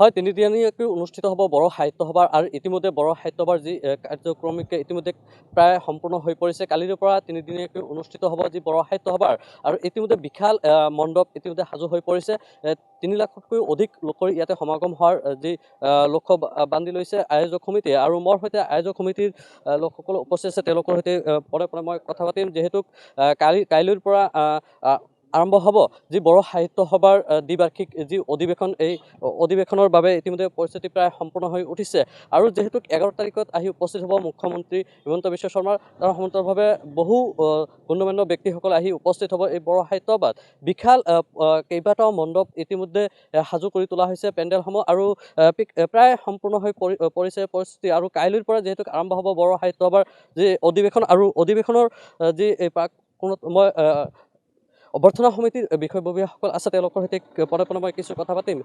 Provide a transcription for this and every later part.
হয়, তিনিদিনীয়াকৈ অনুষ্ঠিত হ'ব বড়ো সাহিত্য সভাৰ আৰু ইতিমধ্যে বড়ো সাহিত্য সভাৰ যি কাৰ্যক্ৰমিক ইতিমধ্যে প্ৰায় সম্পূৰ্ণ হৈ পৰিছে। কালিৰ পৰা তিনিদিনীয়াকৈ অনুষ্ঠিত হ'ব যি বড়ো সাহিত্য সভাৰ আৰু ইতিমধ্যে বিশাল মণ্ডপ ইতিমধ্যে সাজু হৈ পৰিছে। ৩ লাখতকৈও অধিক লোকৰ ইয়াতে সমাগম হোৱাৰ যি লক্ষ্য বান্ধি লৈছে আয়োজক সমিতিয়ে। আৰু মোৰ সৈতে আয়োজক সমিতিৰ লোকসকল উপস্থিত আছে, তেওঁলোকৰ সৈতে পৰে পৰে মই কথা পাতিম। যিহেতু কাইলৈৰ পৰা আৰম্ভ হ'ব যি বড়ো সাহিত্য সভাৰ দ্বিবাৰ্ষিক যি অধিৱেশন, এই অধিৱেশনৰ বাবে ইতিমধ্যে পৰিস্থিতি প্ৰায় সম্পূৰ্ণ হৈ উঠিছে। আৰু যিহেতু 11 তাৰিখত আহি উপস্থিত হ'ব মুখ্যমন্ত্ৰী হিমন্ত বিশ্ব শৰ্মা, তাৰ সমান্তৰালভাৱে বহু গণ্যমান্য ব্যক্তিসকল আহি উপস্থিত হ'ব এই বড়ো সাহিত্য সভাত। বিশাল কেইবাটাও মণ্ডপ ইতিমধ্যে সাজু কৰি তোলা হৈছে, পেণ্ডেলসমূহ, আৰু প্ৰায় সম্পূৰ্ণ হৈ পৰিছে পৰিস্থিতি। আৰু কাইলৈৰ পৰা যিহেতু আৰম্ভ হ'ব বড়ো সাহিত্য সভাৰ যি অধিৱেশন, আৰু অধিৱেশনৰ যি মই অভ্যৰ্থনা সমিতিৰ বিষয়ববীয়াসকল আছে, তেওঁলোকৰ সৈতে পৰে পৰে মই কিছু কথা পাতিম।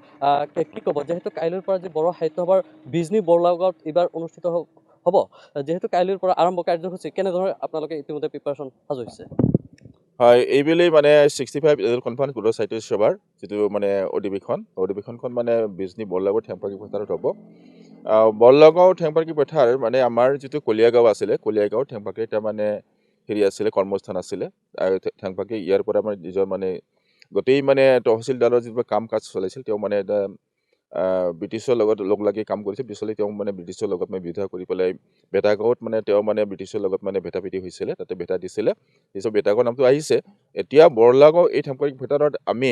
কি ক'ব, যিহেতু কাইলৈৰ পৰা যি বড়ো সাহিত্য সভাৰ বিজনী বৰলাগত এইবাৰ অনুষ্ঠিত হ'ব, যিহেতু কাইলৈৰ পৰা আৰম্ভ কাৰ্যসূচী, কেনেধৰণে আপোনালোকে ইতিমধ্যে প্ৰিপাৰেশ্যন সাজু হৈছে? হয়, এইবেলি মানে 65 কনফাৰেন্স বড়ো সাহিত্য সভাৰ যিটো মানে অধিৱেশনখন মানে বিজনী বৰলাগৰ ঠেংপাকি পথাৰত হ'ব। বৰলাগাঁও ঠেংপাকি পথাৰ মানে আমাৰ যিটো কলীয়াগাঁও আছিলে, কলীয়াগাঁও ঠেংপাকি এটা মানে আছিলে, কৰ্মস্থান আছিলে। ঠেংপাকি ইয়াৰ পৰা মানে নিজৰ মানে গোটেই মানে তহচিলদাৰৰ যিবোৰ কাম কাজ চলাইছিল, তেওঁ মানে এটা ব্ৰিটিছৰ লগত লগ লাগি কাম কৰিছিল। পিছলৈ তেওঁ মানে ব্ৰিটিছৰ লগত মানে বিদ্ৰোহ কৰি পেলাই বেটাগাঁৱত মানে তেওঁ মানে ব্ৰিটিছৰ লগত মানে ভেটাভেটি হৈছিলে, তাতে ভেটা দিছিলে। পিছত বেটাগাঁও নামটো আহিছে। এতিয়া বৰলাগাঁও এই ঠেংপাকি পথাৰত আমি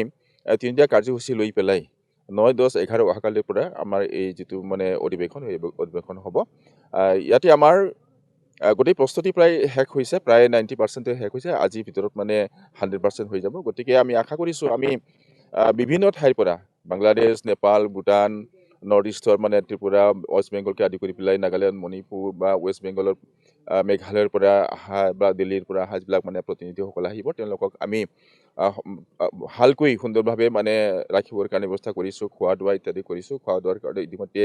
তিনিটা কাৰ্যসূচী লৈ পেলাই 9, 10, 11 অহাকালিৰ পৰা আমাৰ এই যিটো মানে অধিৱেশন হ'ব। ইয়াতে আমাৰ গোটেই প্ৰস্তুতি প্ৰায় শেষ হৈছে, প্ৰায় 90% শেষ হৈছে। আজিৰ ভিতৰত মানে 100% হৈ যাব। গতিকে আমি আশা কৰিছোঁ আমি বিভিন্ন ঠাইৰ পৰা বাংলাদেশ, নেপাল, ভূটান, নৰ্থ ইষ্টৰ মানে ত্ৰিপুৰা, ৱেষ্ট বেংগলকে আদি কৰি পেলাই নাগালেণ্ড, মণিপুৰ বা ৱেষ্ট বেংগলৰ মেঘালয়ৰ পৰা অহা বা দিল্লীৰ পৰা অহা যিবিলাক মানে প্ৰতিনিধিসকল আহিব, তেওঁলোকক আমি ভালকৈ সুন্দৰভাৱে মানে ৰাখিবৰ কাৰণে ব্যৱস্থা কৰিছোঁ। খোৱা দোৱা ইত্যাদি কৰিছোঁ। খোৱা দোৱাৰ কাৰণে ইতিমধ্যে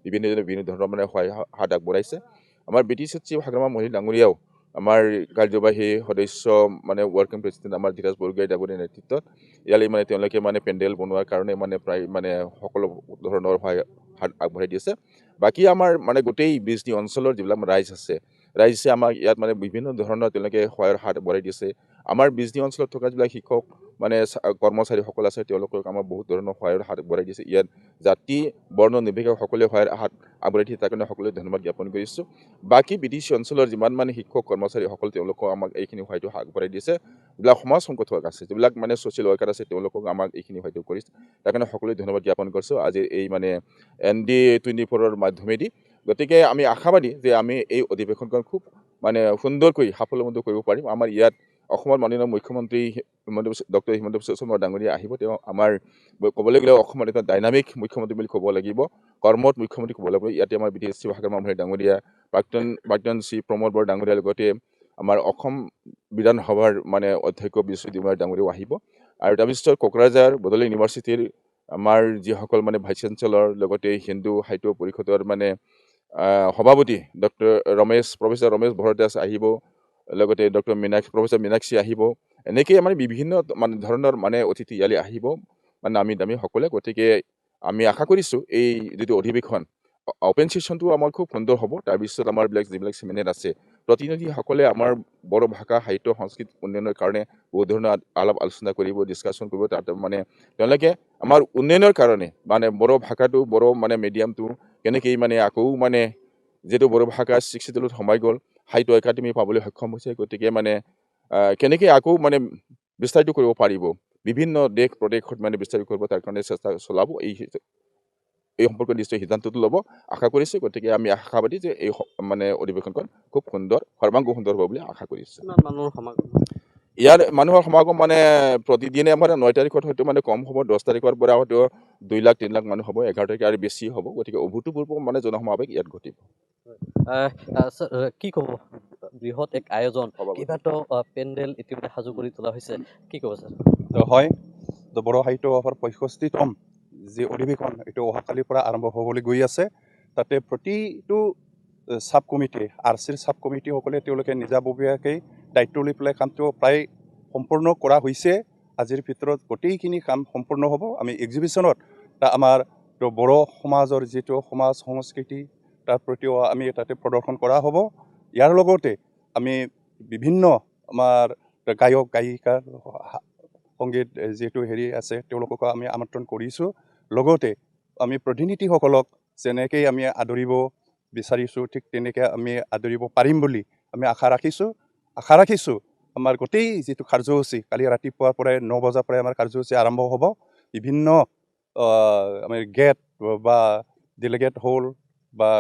বিভিন্ন ধৰণৰ মানে সহায় হাত আগবঢ়াইছে। আমাৰ BT সচিব হাগ্ৰামা মহিলা ডাঙৰীয়াও আমাৰ কাৰ্যবাহী সদস্য মানে ৱৰ্কিং প্ৰেচিডেণ্ট আমাৰ ধীৰাজ বৰগোহাঁই ডাঙৰীয়াৰ নেতৃত্বত ইয়ালৈ মানে তেওঁলোকে মানে পেণ্ডেল বনোৱাৰ কাৰণে মানে প্ৰায় মানে সকলো ধৰণৰ সহায় হাত আগবঢ়াই দিছে। বাকী আমাৰ মানে গোটেই বিজনী অঞ্চলৰ যিবিলাক ৰাইজ আছে, ৰাইজে আমাক ইয়াত মানে বিভিন্ন ধৰণৰ তেওঁলোকে সহায়ৰ হাত আগবঢ়াই দিছে। আমাৰ বিজনী অঞ্চলত থকা যিবিলাক শিক্ষক মানে কৰ্মচাৰীসকল আছে, তেওঁলোকক আমাৰ বহুত ধৰণৰ সহায়ৰ হাত আগবঢ়াই দিছে। ইয়াত জাতি বৰ্ণ নিৰ্বিশেষে সকলোৱে সহায়ৰ হাত আগবঢ়াই দিছে, তাৰ কাৰণে সকলোৱে ধন্যবাদ জ্ঞাপন কৰিছোঁ। বাকী BTC অঞ্চলৰ যিমান মানে শিক্ষক কৰ্মচাৰীসকল, তেওঁলোকক আমাক এইখিনি সহায়টো আগবঢ়াই দিছে। যিবিলাক সমাজ সংগঠক আছে, যিবিলাক মানে ছ'চিয়েল ৱৰ্কাৰ আছে, তেওঁলোকক আমাক এইখিনি সহায়টো কৰিছে। তাৰ কাৰণে সকলোৱে ধন্যবাদ জ্ঞাপন কৰিছোঁ আজিৰ এই মানে ND24ৰ মাধ্যমেদি। গতিকে আমি আশাবাদী যে আমি এই অধিৱেশনখন খুব মানে সুন্দৰকৈ সাফল্যমণ্ডিত কৰিব পাৰিম। আমাৰ ইয়াত অসমৰ মাননীয় মুখ্যমন্ত্ৰী ডক্টৰ হিমন্ত বিশ্ব শৰ্মা ডাঙৰীয়া আহিব। তেওঁ আমাৰ ক'বলৈ গ'লে অসমৰ এটা ডাইনামিক মুখ্যমন্ত্ৰী বুলি ক'ব লাগিব, কৰ্মত মুখ্যমন্ত্ৰী ক'ব লাগিব। ইয়াতে আমাৰ BT সচিব হাগ্ৰামা মহিলা ডাঙৰীয়া, প্ৰাক্তন শ্ৰী প্ৰমোদ বৰা ডাঙৰীয়াৰ লগতে আমাৰ অসম বিধানসভাৰ মানে অধ্যক্ষ বিশ্বজিৎ ডুমৰা ডাঙৰীয়াও আহিব। আৰু তাৰপিছত কোকৰাঝাৰ বড়োলেণ্ড ইউনিভাৰ্চিটিৰ আমাৰ যিসকল মানে ভাইচ চেঞ্চেলৰ, লগতে হিন্দু সাহিত্য পৰিষদৰ মানে সভাপতি প্ৰফেচৰ ৰমেশ ভৰদ্বাজ আহিব, লগতে প্ৰফেচৰ মীনাক্ষী আহিব। এনেকৈ আমাৰ বিভিন্ন মানে ধৰণৰ মানে অতিথি ইয়ালৈ আহিব, মানে নামী দামী সকলে। গতিকে আমি আশা কৰিছোঁ এই যিটো অধিৱেশন, অপেন ছেশ্যনটো আমাৰ খুব সুন্দৰ হ'ব। তাৰপিছত আমাৰ যিবিলাক চেমিনাৰ আছে, প্ৰতিনিধিসকলে আমাৰ বড়ো ভাষা, সাহিত্য, সংস্কৃতি উন্নয়নৰ কাৰণে বহুত ধৰণৰ আলাপ আলোচনা কৰিব, ডিছকাশ্যন কৰিব। তাত মানে তেওঁলোকে আমাৰ উন্নয়নৰ কাৰণে মানে বড়ো ভাষাটো, বড়ো মানে মিডিয়ামটো কেনেকৈ মানে আকৌ মানে যিহেতু বড়ো ভাষা 60 সোমাই গ'ল, সাহিত্য একাডেমি পাবলৈ সক্ষম হৈছে। গতিকে মানে কেনেকৈ আকৌ মানে বিস্তাৰিত কৰিব পাৰিব, বিভিন্ন দেশ প্ৰদেশত মানে বিস্তাৰিত কৰিব, তাৰ কাৰণে চেষ্টা চলাব। এই সম্পৰ্কে নিশ্চয় সিদ্ধান্তটো ল'ব আশা কৰিছোঁ। গতিকে আমি আশাবাদী যে এই মানে অধিৱেশনখন খুব সুন্দৰ, সৰ্বাংগ সুন্দৰ হ'ব বুলি আশা কৰিছোঁ। ইয়াৰ মানুহৰ সমাগম মানে প্ৰতিদিনে আমাৰ 9 তাৰিখত হয়তো মানে কম হ'ব, 10 তাৰিখৰ পৰা হয়তো 2 লাখ 3 লাখ মানুহ হ'ব, 11 তাৰিখে আৰু বেছি হ'ব। গতিকে অভূতপূৰ্ব মানে জনসমাৱেশ ইয়াত ঘটিব। কি ক'ব, বৃহৎ এক আয়োজন, কেইবাটাও পেণ্ডেল ইতিমধ্যে সাজু কৰি তোলা হৈছে, কি ক'ব ছাৰ? হয়, বড়ো সাহিত্য সভাৰ 65তম যি অধিৱেশন, এইটো অহাকালিৰ পৰা আৰম্ভ হ'বলৈ গৈ আছে। তাতে প্ৰতিটো ছাব কমিটি, RCৰ ছাব কমিটিসকলে তেওঁলোকে নিজাববীয়াকৈ দায়িত্ব লৈ পেলাই কামটো প্ৰায় সম্পূৰ্ণ কৰা হৈছে। আজিৰ ভিতৰত গোটেইখিনি কাম সম্পূৰ্ণ হ'ব। আমি এক্সিবিশ্যনত আমাৰ তো বড়ো সমাজৰ যিটো সমাজ সংস্কৃতি তাৰ প্ৰতিও আমি তাতে প্ৰদৰ্শন কৰা হ'ব। ইয়াৰ লগতে আমি বিভিন্ন আমাৰ গায়ক গায়িকাৰ সংগীত যিটো হেৰি আছে তেওঁলোককো আমি আমন্ত্ৰণ কৰিছোঁ। লগতে আমি প্ৰতিনিধিসকলক যেনেকৈ আমি আদৰিব বিচাৰিছোঁ ঠিক তেনেকৈ আমি আদৰিব পাৰিম বুলি আমি আশা ৰাখিছোঁ। আমাৰ গোটেই যিটো কাৰ্যসূচী কালি ৰাতিপুৱাৰ পৰাই 9 বজাৰ পৰাই আমাৰ কাৰ্যসূচী আৰম্ভ হ'ব। বিভিন্ন আমি গেট বা ডেলিগেট হল বা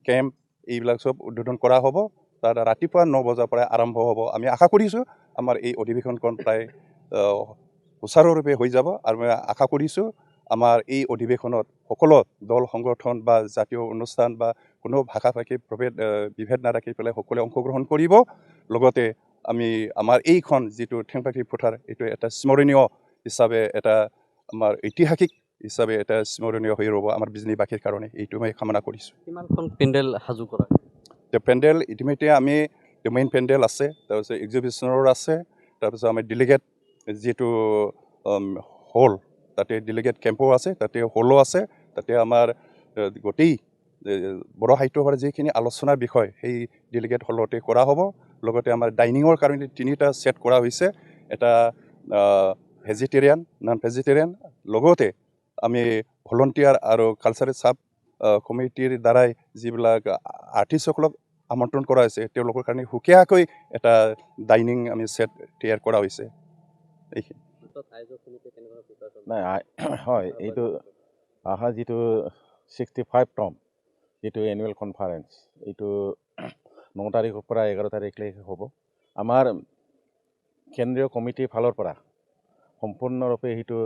কেম্প এইবিলাক চব উদ্বোধন কৰা হ'ব। তাত ৰাতিপুৱা 9 বজাৰ পৰাই আৰম্ভ হ'ব। আমি আশা কৰিছোঁ আমাৰ এই অধিৱেশনখন প্ৰায় সুচাৰুৰূপে হৈ যাব আৰু আমি আশা কৰিছোঁ আমাৰ এই অধিৱেশনত সকলো দল সংগঠন বা জাতীয় অনুষ্ঠান বা কোনো ভাষা ভাষী বিভেদ নাৰাখি পেলাই সকলোৱে অংশগ্ৰহণ কৰিব। লগতে আমি আমাৰ এইখন যিটো ঠেংপাখি পথাৰ এইটো এটা স্মৰণীয় হিচাপে এটা আমাৰ ঐতিহাসিক হিচাপে এটা স্মৰণীয় হৈ ৰ'ব আমাৰ বিজনীবাসীৰ কাৰণে। এইটো মই কামনা কৰিছোঁ। কিমানখন পেণ্ডেল সাজু কৰা? পেণ্ডেল ইতিমধ্যে আমি মেইন পেণ্ডেল আছে, তাৰপিছত এক্সিবিশ্যনৰ আছে, তাৰপিছত আমাৰ ডেলিগেট যিটো হল তাতে ডেলিগেট কেম্পো আছে, তাতে হলো আছে, তাতে আমাৰ গোটেই বড়ো সাহিত্য সভাৰ যিখিনি আলোচনাৰ বিষয় সেই ডেলিগেট হলতে কৰা হ'ব। লগতে আমাৰ ডাইনিঙৰ কাৰণে 3টা ছেট কৰা হৈছে, এটা ভেজিটেৰিয়ান নন ভেজিটেৰিয়ান। লগতে আমি ভলণ্টিয়াৰ আৰু কালচাৰেল চাব কমিটিৰ দ্বাৰাই যিবিলাক আৰ্টিষ্টসকলক আমন্ত্ৰণ কৰা হৈছে তেওঁলোকৰ কাৰণে সুকীয়াকৈ এটা ডাইনিং আমি ছেট তৈয়াৰ কৰা হৈছে। এইখিনি নাই হয়, এইটো অহা যিটো 65তম যিটো এনুৱেল কনফাৰেঞ্চ এইটো 9 তাৰিখৰ পৰা 11 তাৰিখলৈকে হ'ব। আমাৰ কেন্দ্ৰীয় কমিটিৰ ফালৰ পৰা সম্পূৰ্ণৰূপে সেইটো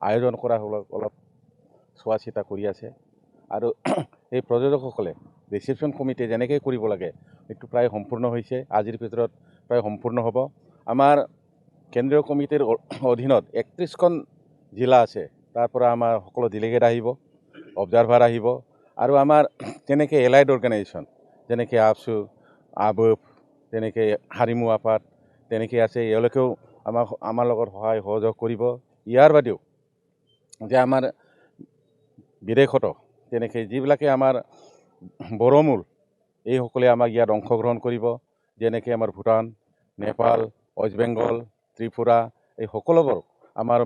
আয়োজন কৰা অলপ চোৱা চিতা কৰি আছে আৰু এই প্ৰযোজকসকলে ৰিচেপশ্যন কমিটি যেনেকৈ কৰিব লাগে সেইটো প্ৰায় সম্পূৰ্ণ হৈছে। আজিৰ ভিতৰত প্ৰায় সম্পূৰ্ণ হ'ব। আমাৰ কেন্দ্ৰীয় কমিটিৰ অধীনত 31খন জিলা আছে, তাৰ পৰা আমাৰ সকলো ডেলিগেট আহিব, অবজাৰ্ভাৰ আহিব আৰু আমাৰ তেনেকৈ এলাইড অৰ্গেনাইজেশ্যন যেনেকৈ আপচু আবুফ তেনেকৈ হাৰিমু আপাত তেনেকৈ আছে, এওঁলোকেও আমাৰ লগত সহায় সহযোগ কৰিব। ইয়াৰ বাদেও যে আমাৰ বিদেশতো তেনেকৈ যিবিলাকে আমাৰ বড়োমূল এইসকলে আমাক ইয়াত অংশগ্ৰহণ কৰিব, যেনেকৈ আমাৰ ভূটান, নেপাল, ৱেষ্ট বেংগল, ত্ৰিপুৰা এই সকলোবোৰ আমাৰ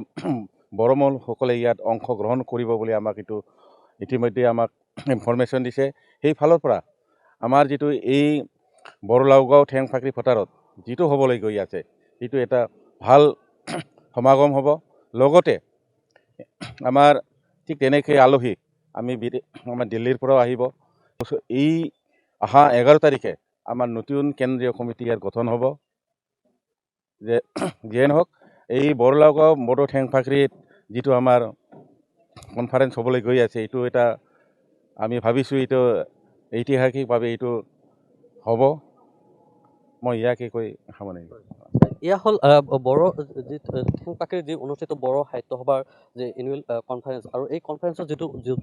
বড়োমূলসকলে ইয়াত অংশগ্ৰহণ কৰিব বুলি আমাক এইটো ইতিমধ্যে আমাক ইনফৰমেশ্যন দিছে। সেই ফালৰ পৰা আমাৰ যিটো এই বড়ো লাওগাঁও ঠেংফাকৰি পথাৰত যিটো হ'বলৈ গৈ আছে সেইটো এটা ভাল সমাগম হ'ব। লগতে আমাৰ ঠিক তেনেকৈ আলহী আমাৰ দিল্লীৰ পৰাও আহিব। এই অহা 11 তাৰিখে আমাৰ নতুন কেন্দ্ৰীয় কমিটি ইয়াত গঠন হ'ব। যে যিয়ে নহওক এই বড়ো লাওগাঁও বড়ো ঠেংফাকৰিত যিটো আমাৰ কনফাৰেঞ্চ হ'বলৈ গৈ আছে এইটো এটা আমি ভাবিছোঁ এইটো ঐতিহাসিকভাৱে এইটো হ'ব। মই ইয়াকে কৈ সামৰণি মাৰিছোঁ। এয়া হ'ল বড়ো যি ঠেংপাখৰিৰ যি অনুষ্ঠিত বড়ো সাহিত্য সভাৰ যি এনুৱেল কনফাৰেঞ্চ। আৰু এই কনফাৰেঞ্চত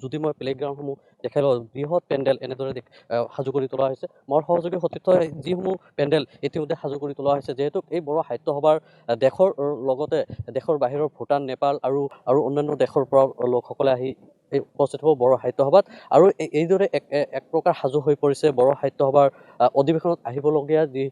যদি মই প্লেগ্ৰাউণ্ডসমূহ দেখাই লওঁ, বৃহৎ পেণ্ডেল এনেদৰে সাজু কৰি তোলা হৈছে। মোৰ সহযোগী সতীৰ্থ যিসমূহ পেণ্ডেল ইতিমধ্যে সাজু কৰি তোলা হৈছে, যিহেতু এই বড়ো সাহিত্য সভাৰ দেশৰ লগতে দেশৰ বাহিৰৰ ভূটান, নেপাল আৰু অন্যান্য দেশৰ পৰা লোকসকলে আহি উপস্থিত হ'ব বড়ো সাহিত্য সভাত। আৰু এইদৰে এক প্ৰকাৰ সাজু হৈ পৰিছে বড়ো সাহিত্য সভাৰ অধিৱেশনত আহিবলগীয়া যি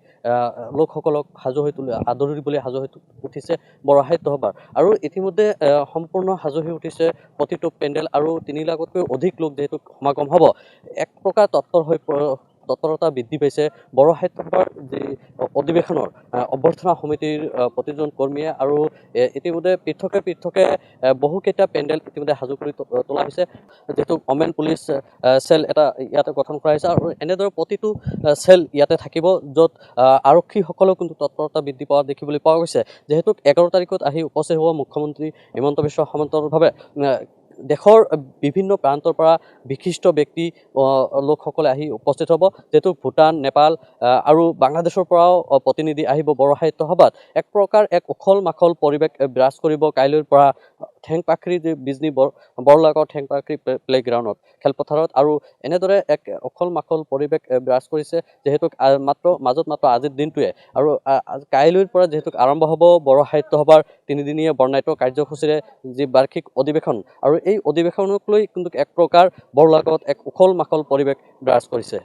লোকসকলক সাজু হৈ আদৰিবলৈ সাজু হৈ উঠিছে বড়ো সাহিত্য সভাৰ। আৰু ইতিমধ্যে সম্পূৰ্ণ সাজু হৈ উঠিছে প্ৰতিটো পেণ্ডেল আৰু 3 লাখতকৈ অধিক লোক যিহেতু সমাগম হ'ব, এক প্ৰকাৰ তৎপৰতা বৃদ্ধি পাইছে বড়ো সাহিত্য সভাৰ যি অধিৱেশনৰ অভ্যৰ্থনা সমিতিৰ প্ৰতিজন কৰ্মীয়ে। আৰু ইতিমধ্যে পৃথকে বহুকেইটা পেণ্ডেল ইতিমধ্যে সাজু কৰি তোলা হৈছে, যিহেতু অমেন পুলিচ চেল এটা ইয়াতে গঠন কৰা হৈছে। আৰু এনেদৰে প্ৰতিটো চেল ইয়াতে থাকিব, য'ত আৰক্ষীসকলেও কিন্তু তৎপৰতা বৃদ্ধি পোৱা দেখিবলৈ পোৱা গৈছে। যিহেতু 11 তাৰিখত আহি উপস্থিত হ'ব মুখ্যমন্ত্ৰী হিমন্ত বিশ্ব সমান্তৰালভাৱে দেশৰ বিভিন্ন প্ৰান্তৰ পৰা বিশিষ্ট ব্যক্তি লোকসকলে আহি উপস্থিত হ'ব। যিহেতু ভূটান, নেপাল আৰু বাংলাদেশৰ পৰাও প্ৰতিনিধি আহিব বড়ো সাহিত্য সভাত। এক প্ৰকাৰ এক উখল মাখল পৰিৱেশ বিৰাজ কৰিব কাইলৈৰ পৰা ঠেংপাখৰি যি বিজনী বৰলাগাঁও ঠেংপাখৰি প্লেগ্ৰাউণ্ডত খেলপথাৰত আৰু এনেদৰে এক অখল মাখল পৰিৱেশ বিৰাজ কৰিছে যিহেতু মাত্ৰ আজিৰ দিনটোৱে আৰু কাইলৈৰ পৰা যিহেতু আৰম্ভ হ'ব বড়ো সাহিত্য সভাৰ 3দিনীয়া বৰ্ণাঢ্য কাৰ্যসূচীৰে যি বাৰ্ষিক অধিৱেশন আৰু এই অধিৱেশনক লৈ কিন্তু এক প্ৰকাৰ বৰলাগাঁৱত এক উখল মাখল পৰিৱেশ বিৰাজ কৰিছে।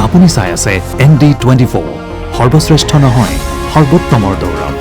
আপুনি চাই আছে ND24 সৰ্বশ্ৰেষ্ঠ নহয় সৰ্বোত্তমৰ দৌৰত।